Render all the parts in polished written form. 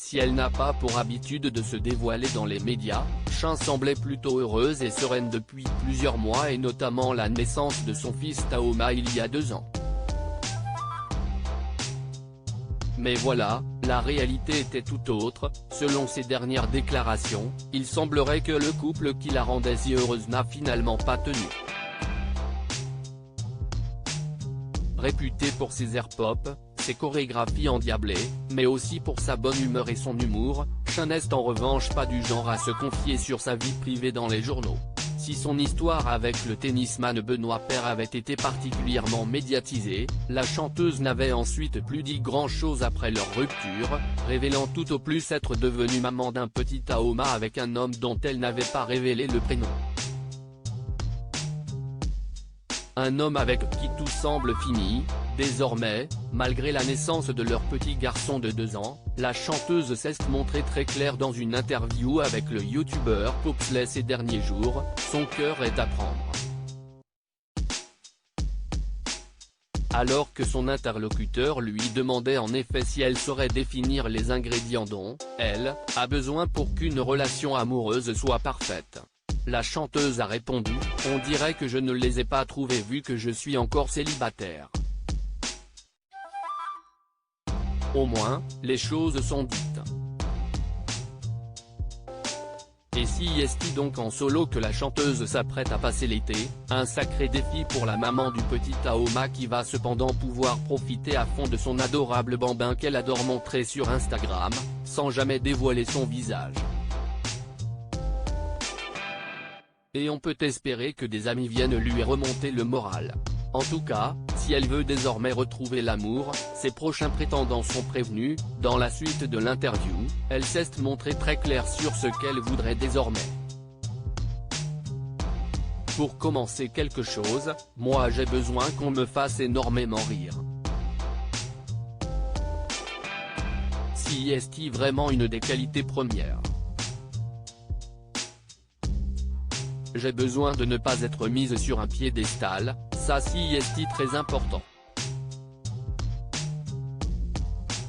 Si elle n'a pas pour habitude de se dévoiler dans les médias, Chin semblait plutôt heureuse et sereine depuis plusieurs mois et notamment la naissance de son fils Taoma il y a 2 ans. Mais voilà, la réalité était tout autre. Selon ses dernières déclarations, il semblerait que le couple qui la rendait si heureuse n'a finalement pas tenu. Réputé pour ses airs pop, ses chorégraphies endiablées, mais aussi pour sa bonne humeur et son humour, Chin n'est en revanche pas du genre à se confier sur sa vie privée dans les journaux. Si son histoire avec le tennisman Benoît Paire avait été particulièrement médiatisée, la chanteuse n'avait ensuite plus dit grand-chose après leur rupture, révélant tout au plus être devenue maman d'un petit Taoma avec un homme dont elle n'avait pas révélé le prénom. Un homme avec qui tout semble fini. Désormais, malgré la naissance de leur petit garçon de 2 ans, la chanteuse s'est montrée très claire dans une interview avec le youtubeur Popsley ces derniers jours. Son cœur est à prendre. Alors que son interlocuteur lui demandait en effet si elle saurait définir les ingrédients dont elle a besoin pour qu'une relation amoureuse soit parfaite. La chanteuse a répondu « On dirait que je ne les ai pas trouvés vu que je suis encore célibataire. Au moins, les choses sont dites. » Et si est-il donc en solo que la chanteuse s'apprête à passer l'été, un sacré défi pour la maman du petit Taoma qui va cependant pouvoir profiter à fond de son adorable bambin qu'elle adore montrer sur Instagram, sans jamais dévoiler son visage. Et on peut espérer que des amis viennent lui remonter le moral. En tout cas, si elle veut désormais retrouver l'amour, ses prochains prétendants sont prévenus. Dans la suite de l'interview, elle s'est montrée très claire sur ce qu'elle voudrait désormais. Pour commencer quelque chose, moi j'ai besoin qu'on me fasse énormément rire. Si est-il vraiment une des qualités premières? J'ai besoin de ne pas être mise sur un piédestal, ça si est très important.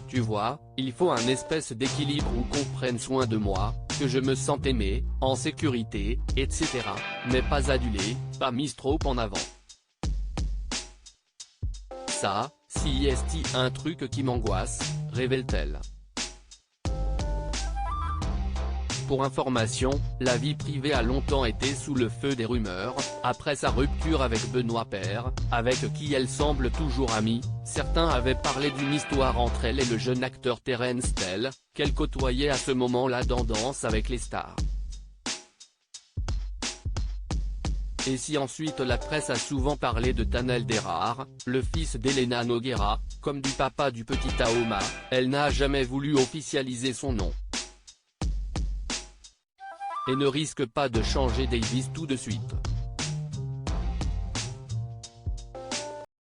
Tu vois, il faut un espèce d'équilibre où qu'on prenne soin de moi, que je me sente aimé, en sécurité, etc. Mais pas adulé, pas mise trop en avant. Ça, si est un truc qui m'angoisse, révèle-t-elle. Pour information, la vie privée a longtemps été sous le feu des rumeurs. Après sa rupture avec Benoît Paire, avec qui elle semble toujours amie, certains avaient parlé d'une histoire entre elle et le jeune acteur Terence Tell, qu'elle côtoyait à ce moment-là dans Danse avec les stars. Et si ensuite la presse a souvent parlé de Tanel Derrar, le fils d'Elena Nogueira, comme du papa du petit Taoma, elle n'a jamais voulu officialiser son nom. Et ne risque pas de changer Davis tout de suite.